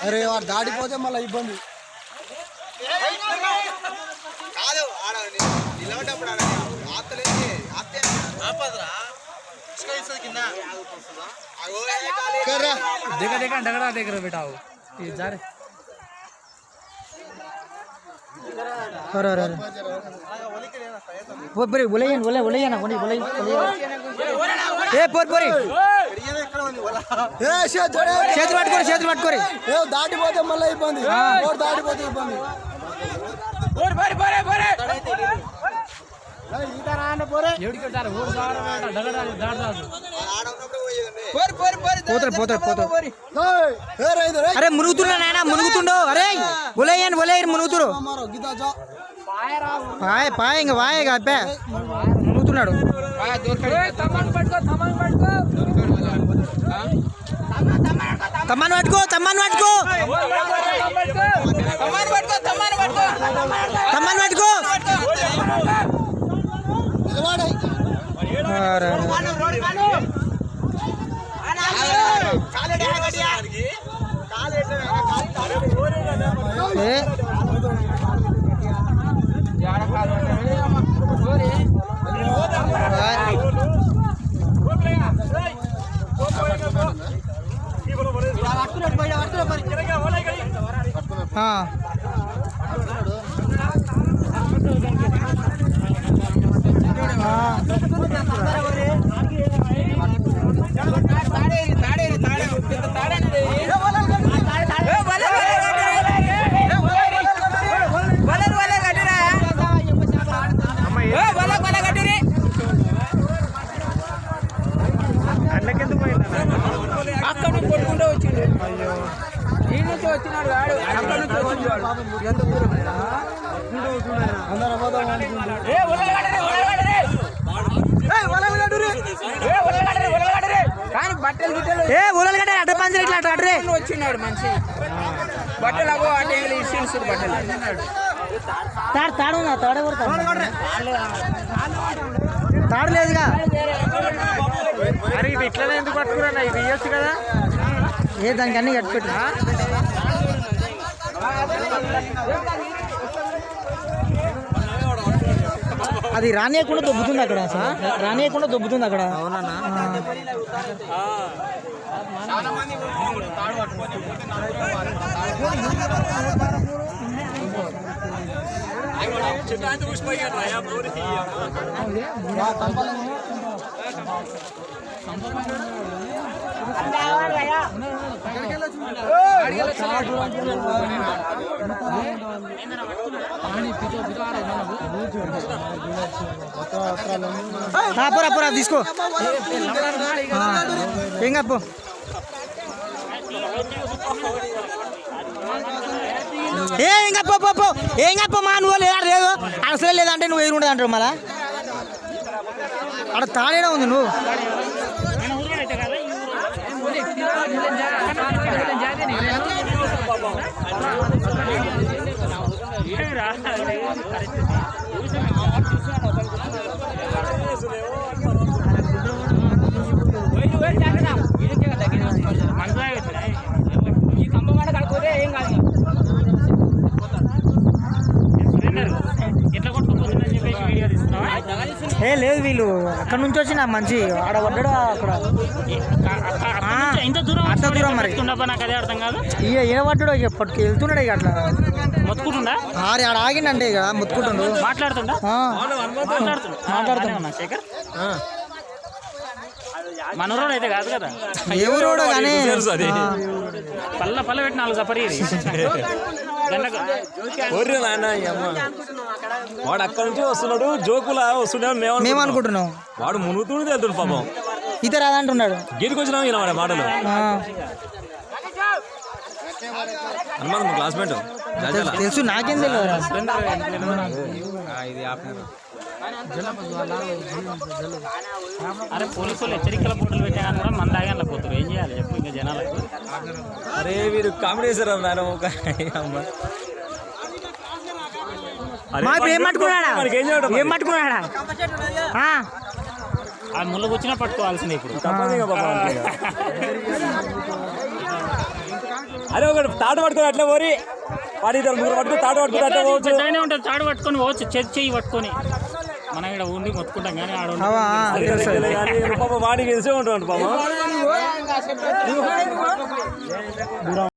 అరే వాడు దాటిపోతే మళ్ళీ ఇబ్బంది. देखा बेटा जा रहे बोले ना बोले చేతులు పట్టుకోరి దాటిపోతే మళ్ళీ ఇబ్బంది. దాటిపోతే ఇబ్బంది. అరే మునుగుతున్నా నాయన మునుగుతుండో. అరే బొలేయన్ మునుగుతురు పాయ పాయ ఇంక వాయగా అబ్బా మునుగుతున్నాడు. తమ్మని పట్టుకో తమ్మని పట్టుకో తమ్మని పట్టుకో. వచ్చినాడు మనిషి బట్టలు తాడు లేదుగా. మరి ఇది ఇట్లనే ఎందుకు పట్టుకున్నా? ఇది ఇయ్యొచ్చు కదా. దానికి అన్ని కట్టుపెట్టు. అది రానియకుండా దొబ్బుతుంది అక్కడ. రానియకుండా దొబ్బుతుంది అక్కడ. అవునన్నా. పూరా తీసుకో ఏం కప్పు. ఏం కప్ప మా నువ్వు లేదు అసలే లేదంటే నువ్వు ఎదురుండదు అంటారు. మళ్ళా అక్కడ తాడేనా ఉంది నువ్వు. లేదు వీళ్ళు అక్కడ నుంచి వచ్చిన మంచి ఆడ పడ్డాడు అక్కడ అంత దూరం మరి ఏ పడ్డాడు ఇక పట్టుకు వెళ్తున్నాడు ఇక అట్లా మొత్తుకుంటుందా ఆడ ఆగిండంటే ఇక మొత్తుకుంటుండు మాట్లాడుతుండా మాట్లాడుతున్నా శేఖర్ మనోరోడు అయితే కాదు కదా ఎవరోడు కానీ పల్ల పెట్టి 4 సపరీ వాడు అక్కడ నుంచి వస్తున్నాడు జోకులా వస్తున్నాడు మేము అనుకుంటున్నాం. వాడు మునుగుతూనే వెళ్తున్నాడు పాపం. ఇతర రాదంటున్నాడు. గేటుకు వచ్చినా ఇలా వాడే మాటలు. హనుమంత్ క్లాస్మేట్ తెలుసు నాకేం తెలియదు. అరే పోలీసు వాళ్ళు హెచ్చరికల బోర్డులు పెట్టా కూడా మన దాగా పోతారు. ఏం చేయాలి చెప్పు ఇంకా జనాలకు. అరే వీరు కామెడీ చేశారు నాయన. ఒక ఏం పట్టుకున్నాడా ఆ ముళ్ళకు వచ్చినా పట్టుకోవాల్సిందే ఇప్పుడు. తప్పదు. అరే ఒక తాట పట్టుకొని అట్లా పోరి వాడి ముగ్గురు పట్టుకుని తాట పట్టుకుని అట్లా పోవచ్చు. పెద్దగానే ఉంటుంది తాడు పట్టుకొని పోవచ్చు చెయ్యి పట్టుకొని మనం ఇక్కడ ఉండి మొత్తుకుంటాం కానీ ఆడ ఉండి కానీ పాప వాడికి తెలిసే ఉంటాడు పాపం.